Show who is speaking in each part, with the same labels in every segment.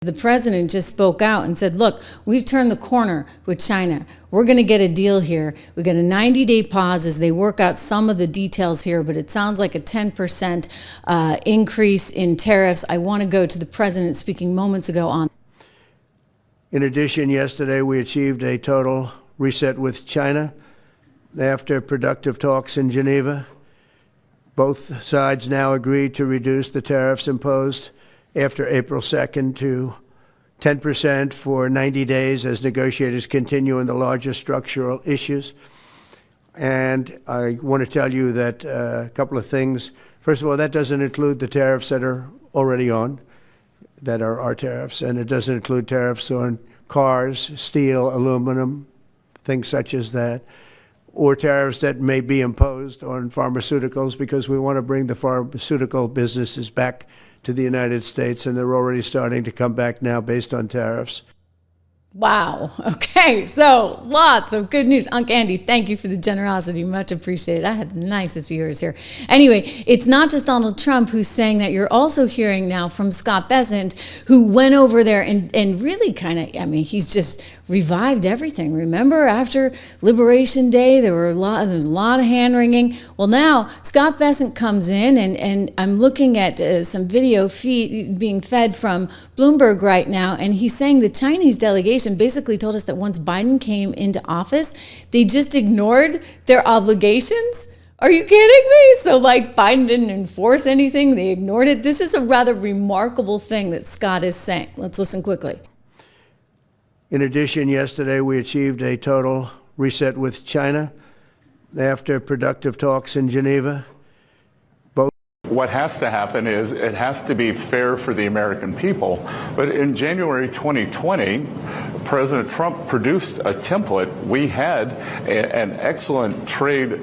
Speaker 1: The president just spoke out and said, look, we've turned the corner with China. We're going to get a deal here. We got a 90-day pause as they work out some of the details here, but it sounds like a 10% increase in tariffs. I want to go to the president speaking moments ago on.
Speaker 2: In addition, yesterday we achieved a total reset with China after productive talks in Geneva. Both sides now agreed to reduce the tariffs imposed after April 2nd to 10% for 90 days as negotiators continue in the larger structural issues. And I want to tell you that a couple of things. First of all, that doesn't include the tariffs that are already on, that are our tariffs, and it doesn't include tariffs on cars, steel, aluminum, things such as that, or tariffs that may be imposed on pharmaceuticals, because we want to bring the pharmaceutical businesses back to the United States, and they're already starting to come back now based on tariffs.
Speaker 1: Wow. Okay. So lots of good news. Unc Andy, thank you for the generosity. Much appreciated. I had the nicest viewers here. Anyway, it's not just Donald Trump who's saying that. You're also hearing now from Scott Bessent, who went over there and really kind of, I mean, he's just revived everything. Remember, after Liberation Day, there was a lot of hand wringing. Well, now Scott Bessent comes in, and I'm looking at some video feed being fed from Bloomberg right now, and he's saying the Chinese delegation basically told us that once Biden came into office, they just ignored their obligations. Are you kidding me? So like Biden didn't enforce anything, they ignored it. This is a rather remarkable thing that Scott is saying. Let's listen quickly.
Speaker 2: In addition, yesterday we achieved a total reset with China after productive talks in Geneva.
Speaker 3: What has to happen is it has to be fair for the American people. But in January 2020, President Trump produced a template. We had an excellent trade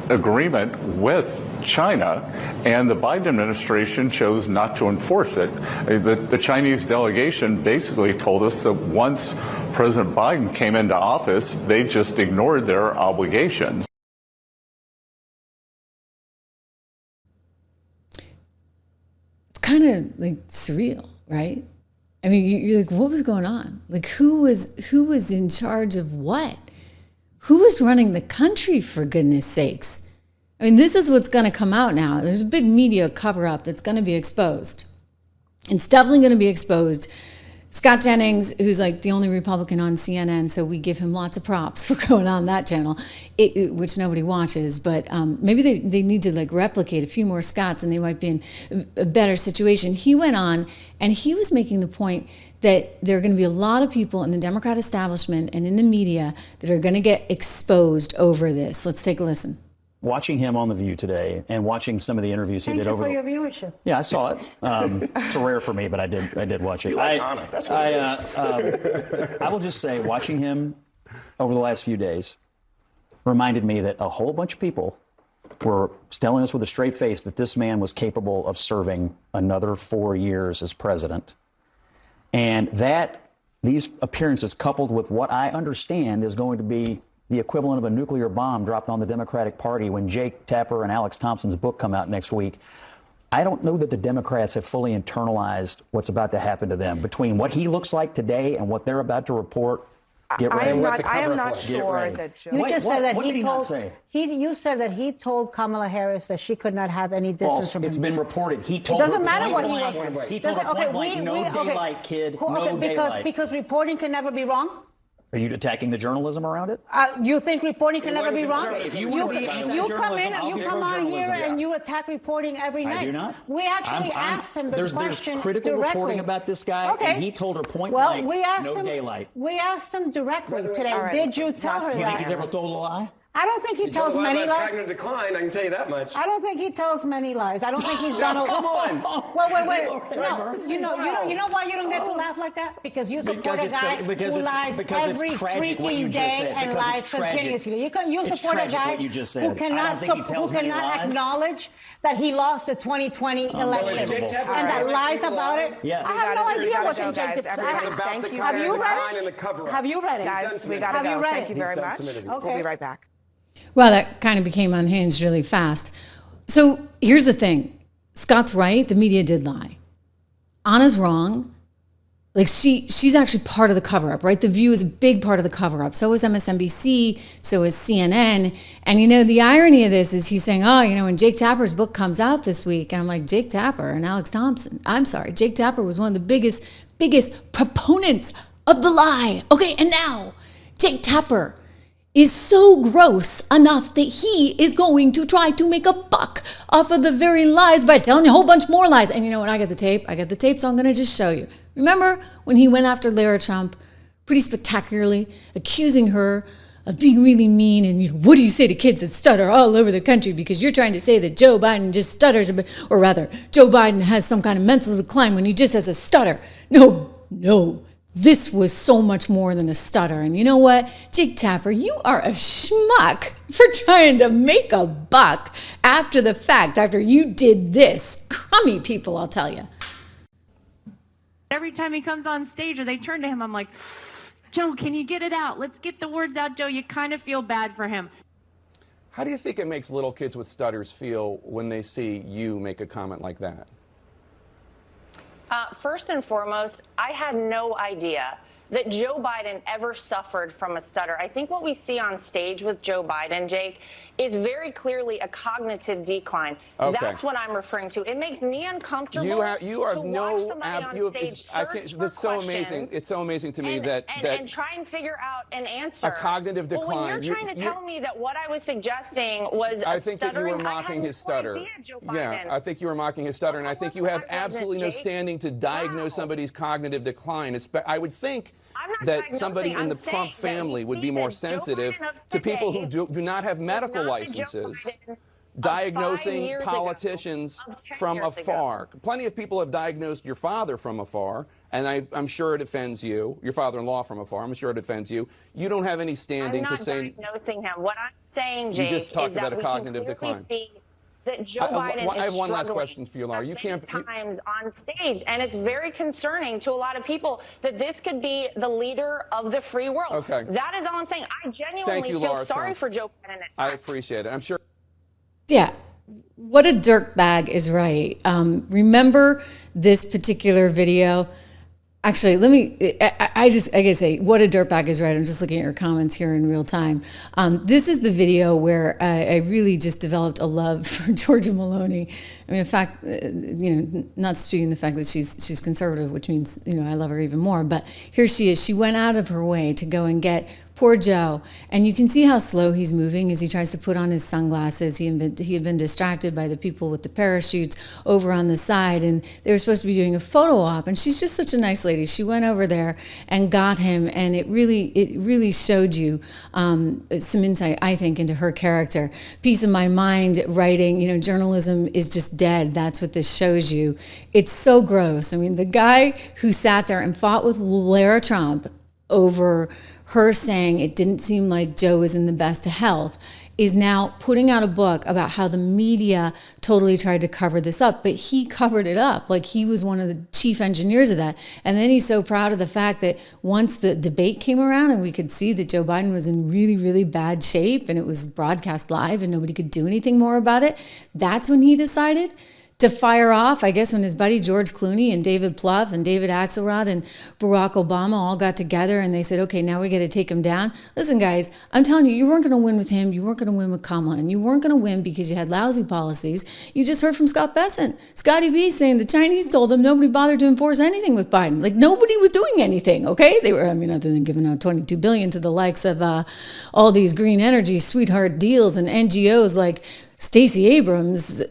Speaker 3: agreement with China, and the Biden administration chose not to enforce it. The Chinese delegation basically told us that once President Biden came into office, they just ignored their obligations.
Speaker 1: Kind of like surreal, right? I mean, you're like, what was going on? Like, who was in charge of what? Who was running the country, for goodness sakes? I mean, this is what's going to come out now. There's a big media cover-up that's going to be exposed. It's definitely going to be exposed. Scott Jennings, who's like the only Republican on CNN, so we give him lots of props for going on that channel, which nobody watches, but maybe they need to like replicate a few more Scotts and they might be in a better situation. He went on and he was making the point that there are going to be a lot of people in the Democrat establishment and in the media that are going to get exposed over this. Let's take a listen.
Speaker 4: Watching him on The View today and watching some of the interviews he did over.
Speaker 5: Thank you for your viewership.
Speaker 4: Yeah, I saw it. It's rare for me, but I did watch it.
Speaker 6: You like Anna. That's what it is.
Speaker 4: I will just say, watching him over the last few days reminded me that a whole bunch of people were telling us with a straight face that this man was capable of serving another 4 years as president. And that these appearances, coupled with what I understand is going to be the equivalent of a nuclear bomb dropped on the Democratic Party when Jake Tapper and Alex Thompson's book come out next week. I don't know that the Democrats have fully internalized what's about to happen to them. Between what he looks like today and what they're about to report, get ready.
Speaker 5: I am not sure that Joe. You just said that you said that he told Kamala Harris that she could not have any distance from him.
Speaker 4: It's been reported. He told.
Speaker 5: It doesn't
Speaker 4: her
Speaker 5: matter what he
Speaker 4: blank.
Speaker 5: was.
Speaker 4: He told her point blank, no daylight, kid. No daylight.
Speaker 5: Because reporting can never be wrong.
Speaker 4: Are you attacking the journalism around it?
Speaker 5: You think reporting can never be wrong?
Speaker 4: If you come in
Speaker 5: and you come on here and you attack reporting every night.
Speaker 4: I do not.
Speaker 5: We actually asked him the question
Speaker 4: There's critical
Speaker 5: directly.
Speaker 4: reporting about this guy, and he told her point blank, no daylight.
Speaker 5: We asked him directly today. Right. Did you tell her that?
Speaker 4: You think he's ever told a lie?
Speaker 5: I don't think he tells many lies.
Speaker 6: Stagnant decline, I can tell you that much.
Speaker 5: I don't think he tells many lies. I don't think he's done a.
Speaker 6: Come on.
Speaker 5: Wait. No, you know why you don't get to laugh like that? Because you support a guy who lies every freaking day and lies continuously. You support a guy who cannot acknowledge that he lost the 2020 election and that lies about it.
Speaker 4: Yeah.
Speaker 5: I have no idea what's in Jake Have you read it? Have you read it?
Speaker 7: Guys, we gotta go. Thank you very much.
Speaker 5: Okay.
Speaker 7: We'll be right back.
Speaker 1: Well, that kind of became unhinged really fast. So here's the thing. Scott's right. The media did lie. Anna's wrong. Like she's actually part of the cover-up, right? The View is a big part of the cover-up. So is MSNBC, so is CNN. And you know, the irony of this is he's saying, oh, you know, when Jake Tapper's book comes out this week, and I'm like, Jake Tapper and Alex Thompson. I'm sorry, Jake Tapper was one of the biggest proponents of the lie. Okay, and now Jake Tapper is so gross enough that he is going to try to make a buck off of the very lies by telling you a whole bunch more lies. And you know what? I got the tape, so I'm going to just show you. Remember when he went after Lara Trump pretty spectacularly, accusing her of being really mean and, you know, what do you say to kids that stutter all over the country because you're trying to say that Joe Biden just stutters, or rather, Joe Biden has some kind of mental decline when he just has a stutter. No. This was so much more than a stutter. And you know what? Jake Tapper, you are a schmuck for trying to make a buck after the fact, after you did this. Crummy people, I'll tell you.
Speaker 8: Every time he comes on stage or they turn to him, I'm like, Joe, can you get it out? Let's get the words out, Joe. You kind of feel bad for him.
Speaker 6: How do you think it makes little kids with stutters feel when they see you make a comment like that?
Speaker 9: First and foremost, I had no idea that Joe Biden ever suffered from a stutter. I think what we see on stage with Joe Biden, Jake, is very clearly a cognitive decline.
Speaker 6: Okay.
Speaker 9: That's what I'm referring to. It makes me uncomfortable.
Speaker 6: You have
Speaker 9: to watch somebody on stage
Speaker 6: that's so amazing. It's so amazing to me that
Speaker 9: try and figure out an answer.
Speaker 6: A cognitive decline.
Speaker 9: Well, when you're trying to tell me that what I was suggesting was
Speaker 6: I think that you were mocking his stutter. Yeah, I think you were mocking his stutter, and I think you have absolutely no standing to diagnose somebody's cognitive decline. I would think that somebody in the Trump family would be more sensitive to people who do not have medical licenses diagnosing politicians from afar. Plenty of people have diagnosed your father from afar, and I'm sure it offends you. Your father-in-law from afar. I'm sure it offends you. You don't have any standing to say.
Speaker 9: I'm not diagnosing him. What I'm saying, Jake,
Speaker 6: you just talked
Speaker 9: is
Speaker 6: about
Speaker 9: that
Speaker 6: a cognitive decline.
Speaker 9: That Joe Biden
Speaker 6: I have one last
Speaker 9: struggling
Speaker 6: question for you, Laura. You can't
Speaker 9: times on stage, and it's very concerning to a lot of people that this could be the leader of the free world.
Speaker 6: Okay.
Speaker 9: That is all I'm saying. I genuinely feel sorry for Joe Biden.
Speaker 6: I appreciate it. I'm sure.
Speaker 1: Yeah. What a dirtbag is right. Remember this particular video? Actually, I gotta say, what a dirtbag is right. I'm just looking at your comments here in real time. This is the video where I really just developed a love for Georgia Maloney. I mean, in fact, not disputing the fact that she's conservative, which means, I love her even more. But here she is. She went out of her way to go and get poor Joe. And you can see how slow he's moving as he tries to put on his sunglasses. He had been distracted by the people with the parachutes over on the side. And they were supposed to be doing a photo op. And she's just such a nice lady. She went over there and got him. And it really showed you some insight, I think, into her character. Peace of my mind writing, journalism is just dead. That's what this shows you. It's so gross. I mean, the guy who sat there and fought with Lara Trump over her saying it didn't seem like Joe was in the best of health is now putting out a book about how the media totally tried to cover this up, but he covered it up. Like he was one of the chief engineers of that. And then he's so proud of the fact that once the debate came around and we could see that Joe Biden was in really, really bad shape and it was broadcast live and nobody could do anything more about it, that's when he decided to fire off, I guess, when his buddy George Clooney and David Plouffe and David Axelrod and Barack Obama all got together and they said, okay, now we got to take him down. Listen, guys, I'm telling you, you weren't going to win with him. You weren't going to win with Kamala. And you weren't going to win because you had lousy policies. You just heard from Scott Bessent, Scotty B, saying the Chinese told them nobody bothered to enforce anything with Biden. Like nobody was doing anything, okay? They were, other than giving out $22 billion to the likes of all these green energy sweetheart deals and NGOs like Stacey Abrams'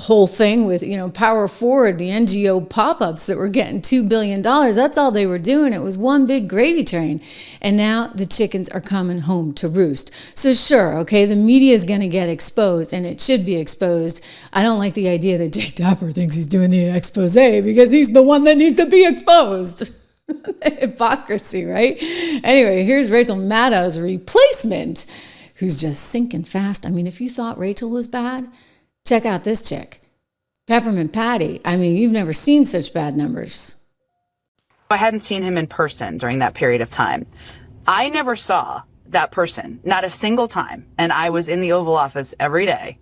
Speaker 1: whole thing with, Power Forward, the NGO pop-ups that were getting $2 billion. That's all they were doing. It was one big gravy train. And now the chickens are coming home to roost. So sure, okay, the media is going to get exposed and it should be exposed. I don't like the idea that Jake Tapper thinks he's doing the expose because he's the one that needs to be exposed. Hypocrisy, right? Anyway, here's Rachel Maddow's replacement, who's just sinking fast. If you thought Rachel was bad, check out this chick, Peppermint Patty. You've never seen such bad numbers.
Speaker 10: I hadn't seen him in person during that period of time. I never saw that person, not a single time. And I was in the Oval Office every day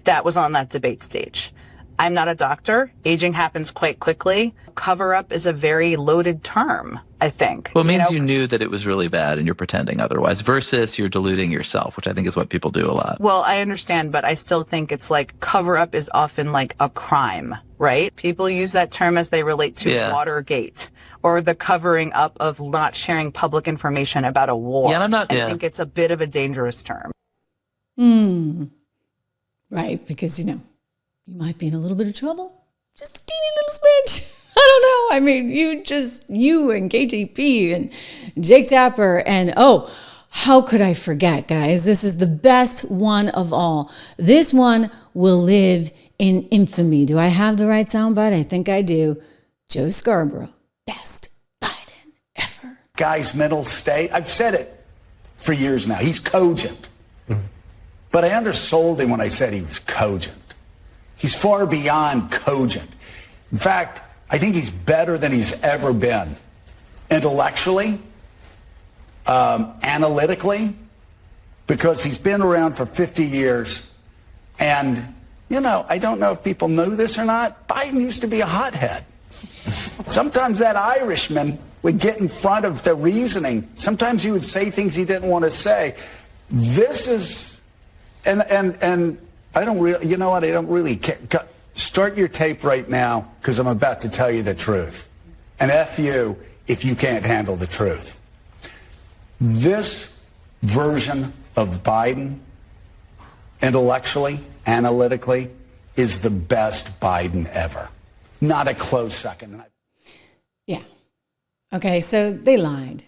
Speaker 10: that was on that debate stage. I'm not a doctor. Aging happens quite quickly. Cover up is a very loaded term, I think.
Speaker 11: Well, it means you knew that it was really bad and you're pretending otherwise versus you're deluding yourself, which I think is what people do a lot.
Speaker 10: Well, I understand, but I still think it's like cover up is often like a crime, right? People use that term as they relate to Watergate or the covering up of not sharing public information about a war.
Speaker 11: Yeah, I
Speaker 10: think it's a bit of a dangerous term.
Speaker 1: Right, because, you you might be in a little bit of trouble. Just a teeny little smidge. I don't know. I mean, you and KJP and Jake Tapper and, how could I forget, guys? This is the best one of all. This one will live in infamy. Do I have the right soundbite? I think I do. Joe Scarborough, best Biden ever.
Speaker 12: Guy's mental state, I've said it for years now. He's cogent. But I undersold him when I said he was cogent. He's far beyond cogent. In fact, I think he's better than he's ever been. Intellectually, analytically, because he's been around for 50 years. And, I don't know if people know this or not, Biden used to be a hothead. Sometimes that Irishman would get in front of the reasoning. Sometimes he would say things he didn't want to say. This is, and I don't really, I don't really care. Start your tape right now, because I'm about to tell you the truth. And F you if you can't handle the truth. This version of Biden, intellectually, analytically, is the best Biden ever. Not a close second.
Speaker 1: Yeah. Okay, so they lied.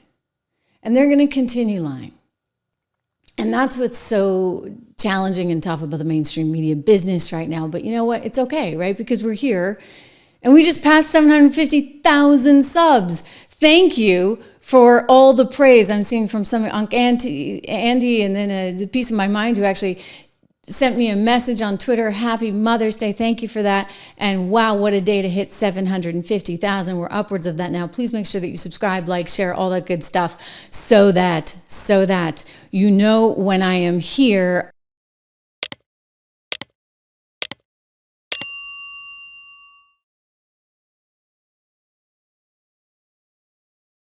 Speaker 1: And they're going to continue lying. And that's what's so challenging and tough about the mainstream media business right now. But you know what? It's okay, right? Because we're here and we just passed 750,000 subs. Thank you for all the praise I'm seeing from some Andy and then a piece of my mind who actually sent me a message on Twitter. Happy Mother's Day. Thank you for that. And wow, what a day to hit 750,000. We're upwards of that now. Please make sure that you subscribe, like, share, all that good stuff so that you know when I am here